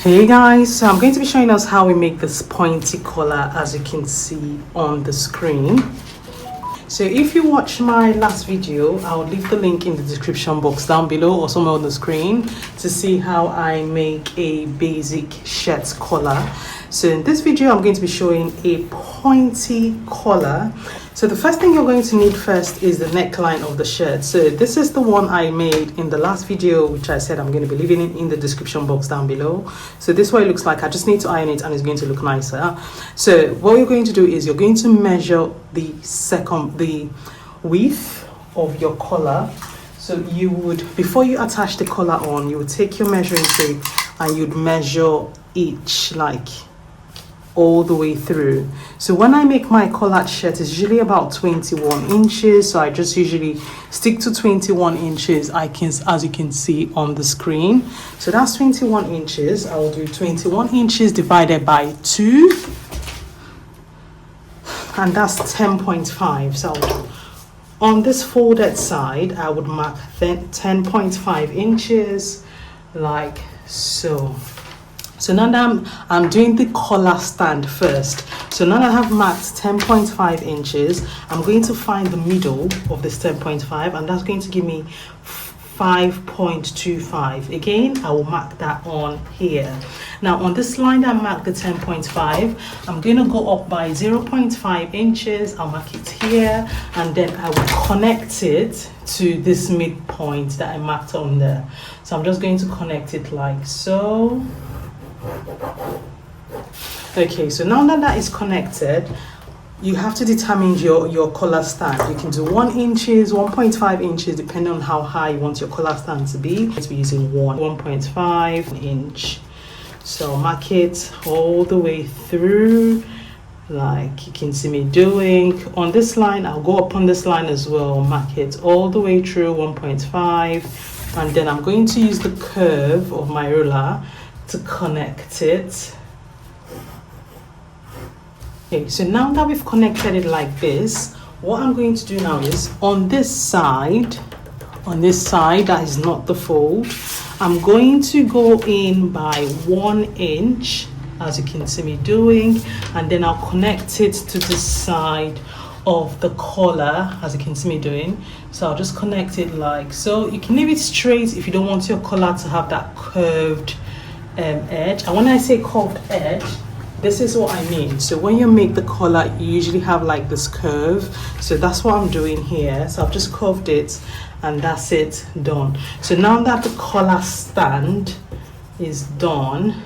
Hey guys, so I'm going to be showing us how we make this pointy collar, as you can see on the screen. So if you watch my last video, I'll leave the link in the description box down below or somewhere on the screen to see how I make a basic shirt collar. So in this video, I'm going to be showing a pointy collar. So the first thing you're going to need first is the neckline of the shirt. So this is the one I made in the last video, which I said I'm going to be leaving it in the description box down below. So this is what it looks like. I just need to iron it and it's going to look nicer. So what you're going to do is you're going to measure the width of your collar. So you would, before you attach the collar on, you would take your measuring tape and you'd measure each, like all the way through. So when I make my collared shirt, it's usually about 21 inches. So I just usually stick to 21 inches, as you can see on the screen. So that's 21 inches. I will do 21 inches divided by 2. And that's 10.5. So on this folded side, I would mark 10.5 inches like so. So now that I'm doing the collar stand first. So now that I have marked 10.5 inches, I'm going to find the middle of this 10.5, and that's going to give me 5.25. Again, I will mark that on here. Now on this line that I marked the 10.5, I'm going to go up by 0.5 inches. I'll mark it here, and then I will connect it to this midpoint that I marked on there. So I'm just going to connect it like so. Okay, so now that that is connected, you have to determine your collar stand. You can do 1 inches, 1.5 inches, depending on how high you want your collar stand to be. Let's be using 1.5 inch. So mark it all the way through, like you can see me doing. On this line, I'll go up on this line as well, mark it all the way through 1.5, and then I'm going to use the curve of my ruler to connect it. Okay, so now that we've connected it like this, what I'm going to do now is on this side that is not the fold, I'm going to go in by 1 inch, as you can see me doing, and then I'll connect it to the side of the collar, as you can see me doing. So I'll just connect it like so. You can leave it straight if you don't want your collar to have that curved edge. And when I say curved edge, this is what I mean. So when you make the collar, you usually have like this curve. So that's what I'm doing here. So I've just curved it, and that's it, done. So now that the collar stand is done,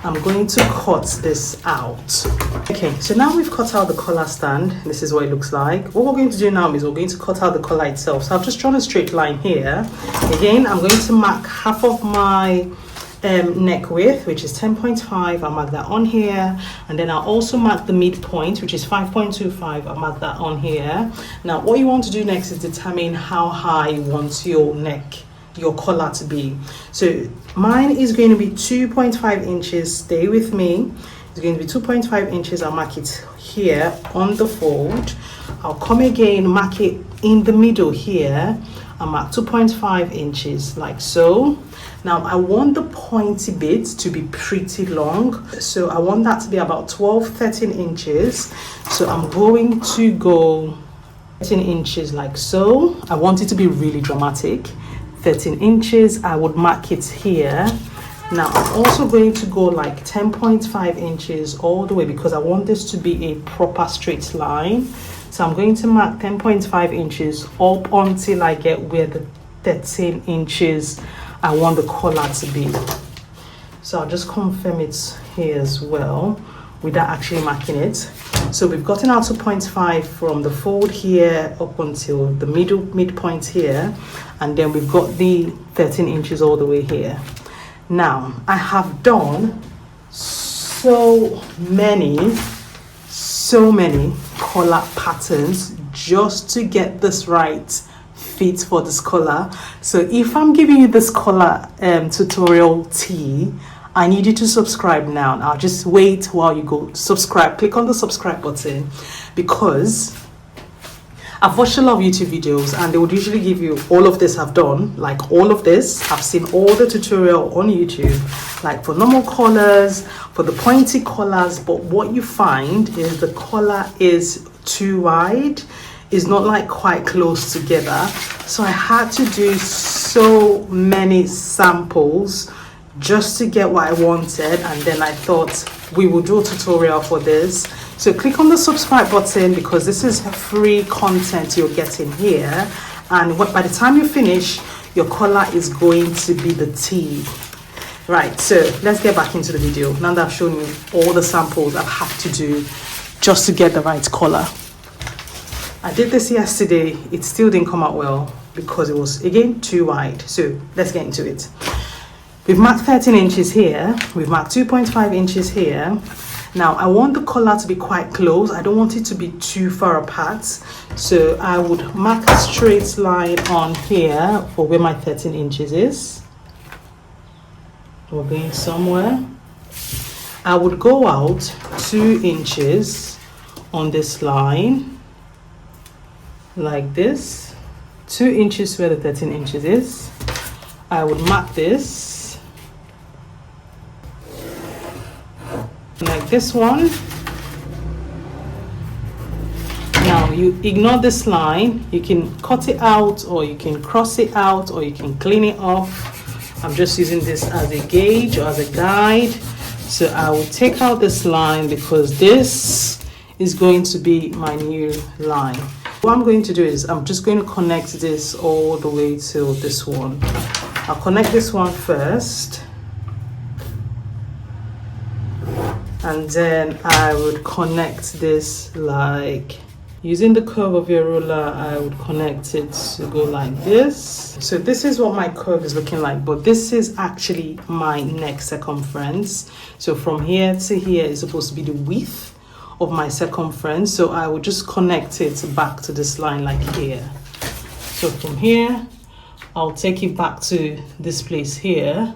I'm going to cut this out. Okay, so now we've cut out the collar stand. This is what it looks like. What we're going to do now is we're going to cut out the collar itself. So I've just drawn a straight line here. Again, I'm going to mark half of my neck width, which is 10.5. I'll mark that on here, and then I'll also mark the midpoint, which is 5.25. I'll mark that on here. Now what you want to do next is determine how high you want your collar to be. So mine is going to be 2.5 inches. Stay with me. It's going to be 2.5 inches. I'll mark it here on the fold. I'll come again, mark it in the middle here. I'll mark 2.5 inches like so. Now I want the pointy bit to be pretty long, so I want that to be about 13 inches. So I'm going to go 13 inches like so. I want it to be really dramatic. 13 inches, I would mark it here. Now I'm also going to go like 10.5 inches all the way, because I want this to be a proper straight line. So I'm going to mark 10.5 inches up until I get where the 13 inches I want the collar to be. So I'll just confirm it here as well without actually marking it. So we've gotten our 2.5 from the fold here up until the midpoint here, and then we've got the 13 inches all the way here. Now I have done so many collar patterns just to get this right fit for this collar. So if I'm giving you this collar tutorial tee, I need you to subscribe now. I'll just wait while you go subscribe. Click on the subscribe button, because I've watched a lot of YouTube videos and they would usually give you all of this I've done, like all of this. I've seen all the tutorial on YouTube, like for normal collars, for the pointy collars, but what you find is the collar is too wide. It's not like quite close together. So I had to do so many samples just to get what I wanted, and then I thought we will do a tutorial for this. So click on the subscribe button because this is free content you're getting here, and by the time you finish, your collar is going to be the T. Right, so let's get back into the video now that I've shown you all the samples I've had to do just to get the right collar. I did this yesterday. It still didn't come out well because it was again too wide. So let's get into it. We've marked 13 inches here, we've marked 2.5 inches here. Now I want the collar to be quite close. I don't want it to be too far apart. So I would mark a straight line on here for where my 13 inches is. We're going somewhere. I would go out 2 inches on this line, like this. 2 inches where the 13 inches is. I would mark this. Like this one. Now you ignore this line. You can cut it out, or you can cross it out, or you can clean it off. I'm just using this as a gauge or as a guide. So I will take out this line because this is going to be my new line. What I'm going to do is I'm just going to connect this all the way to this one. I'll connect this one first, and then I would connect this, like using the curve of your ruler, I would connect it to go like this. So this is what my curve is looking like, but this is actually my neck circumference. So from here to here is supposed to be the width of my circumference. So I would just connect it back to this line like here. So from here, I'll take it back to this place here.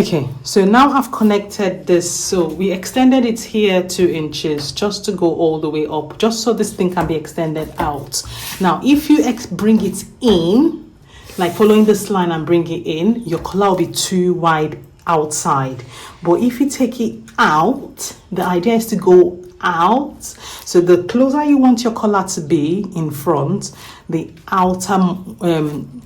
Okay, so now I've connected this. So we extended it here 2 inches just to go all the way up, just so this thing can be extended out. Now, if you bring it in, like following this line and bring it in, your collar will be too wide outside. But if you take it out, the idea is to go out. So the closer you want your collar to be in front, the outer,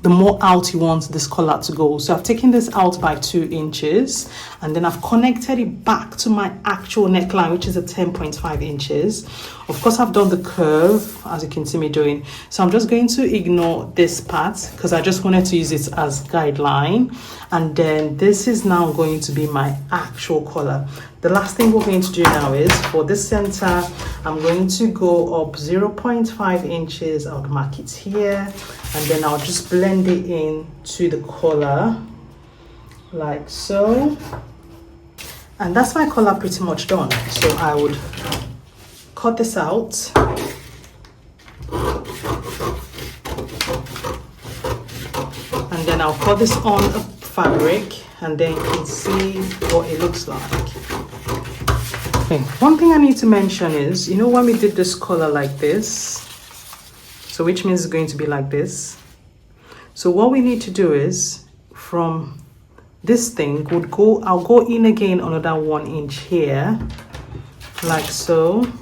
the more out you want this collar to go. So I've taken this out by 2 inches, and then I've connected it back to my actual neckline, which is a 10.5 inches. Of course, I've done the curve, as you can see me doing. So I'm just going to ignore this part because I just wanted to use it as guideline. And then this is now going to be my actual collar. The last thing we're going to do now is for this center, I'm going to go up 0.5 inches. I'll mark it here, and then I'll just blend it in to the collar like so. And that's my collar pretty much done. So I would cut this out. And then I'll cut this on a fabric, and then you can see what it looks like. Okay, one thing I need to mention is, you know, when we did this collar like this, so which means it's going to be like this. So what we need to do is from this thing I'll go in again another 1 inch here, like so,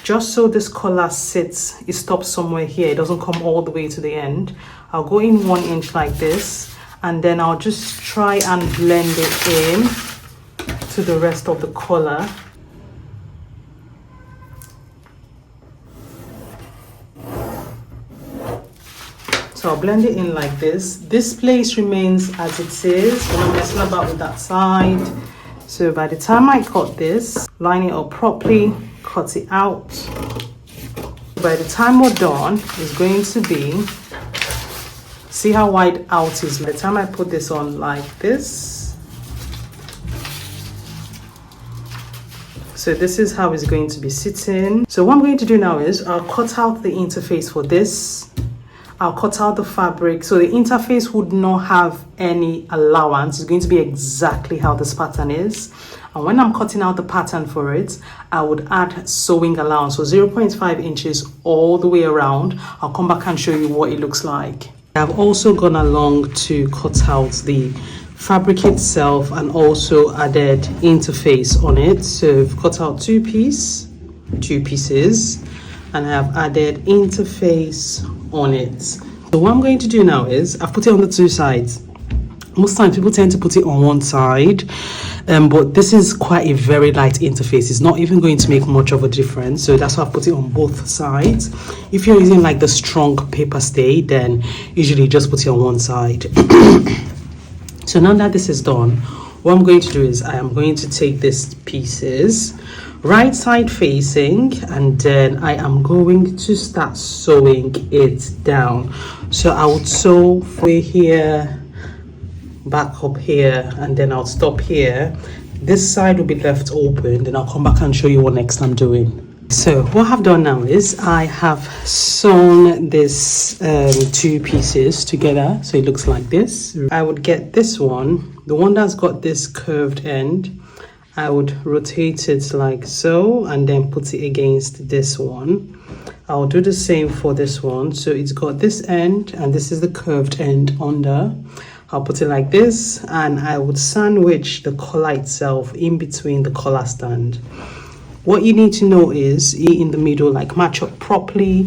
just so this collar sits, it stops somewhere here, it doesn't come all the way to the end. I'll go in 1 inch like this, and then I'll just try and blend it in to the rest of the collar. So I'll blend it in like this. This place remains as it is. We're not messing about with that side. So by the time I cut this, line it up properly, cut it out. By the time we're done, it's going to be, see how wide out is. By the time I put this on like this, so this is how it's going to be sitting. So what I'm going to do now is I'll cut out the interface for this. I'll cut out the fabric, so the interface would not have any allowance. It's going to be exactly how this pattern is. And when I'm cutting out the pattern for it, I would add sewing allowance, so 0.5 inches all the way around. I'll come back and show you what it looks like. I've also gone along to cut out the fabric itself and also added interface on it. So I've cut out two pieces, and I have added interface on it. So what I'm going to do now is I've put it on the two sides. Most times people tend to put it on one side, but this is quite a very light interface. It's not even going to make much of a difference, so that's why I've put it on both sides. If you're using like the strong paper stay, then usually just put it on one side. So now that this is done, what I'm going to do is I am going to take these pieces right side facing, and then I am going to start sewing it down. So I would sew here, back up here, and then I'll stop here. This side will be left open, then I'll come back and show you what next I'm doing. So what I've done now is I have sewn this two pieces together, so it looks like this. I would get this one, the one that's got this curved end, I would rotate it like so and then put it against this one. I'll do the same for this one. So it's got this end and this is the curved end under. I'll put it like this, and I would sandwich the collar itself in between the collar stand. What you need to know is in the middle, like match up properly,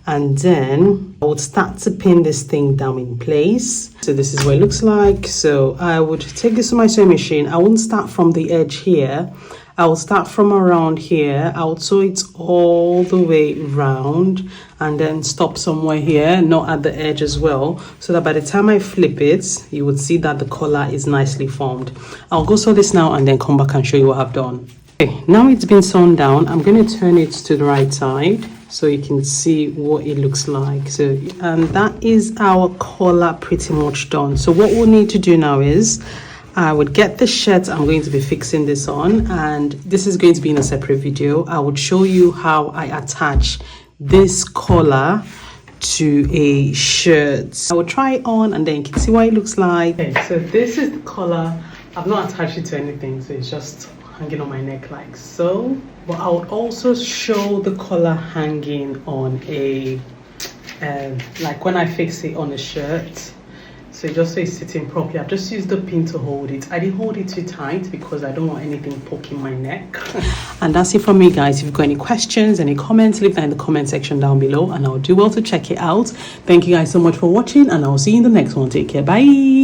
and then I would start to pin this thing down in place. So this is what it looks like. So I would take this to my sewing machine. I wouldn't start from the edge here. I will start from around here. I would sew it all the way round and then stop somewhere here, not at the edge as well, so that by the time I flip it, you would see that the collar is nicely formed. I'll go sew this now and then come back and show you what I've done. Okay, now it's been sewn down, I'm going to turn it to the right side so you can see what it looks like. So that is our collar pretty much done. So what we'll need to do now is I would get the shirt I'm going to be fixing this on, and this is going to be in a separate video. I would show you how I attach this collar to a shirt. I will try it on and then you can see what it looks like. Okay, so this is the collar. I've not attached it to anything, so it's just hanging on my neck like so. But I would also show the collar hanging on a like when I fix it on a shirt. So just so it's sitting properly, I've just used the pin to hold it. I didn't hold it too tight because I don't want anything poking my neck. And that's it from me, guys. If you've got any questions, any comments, leave that in the comment section down below and I'll do well to check it out. Thank you guys so much for watching, and I'll see you in the next one. Take care. Bye.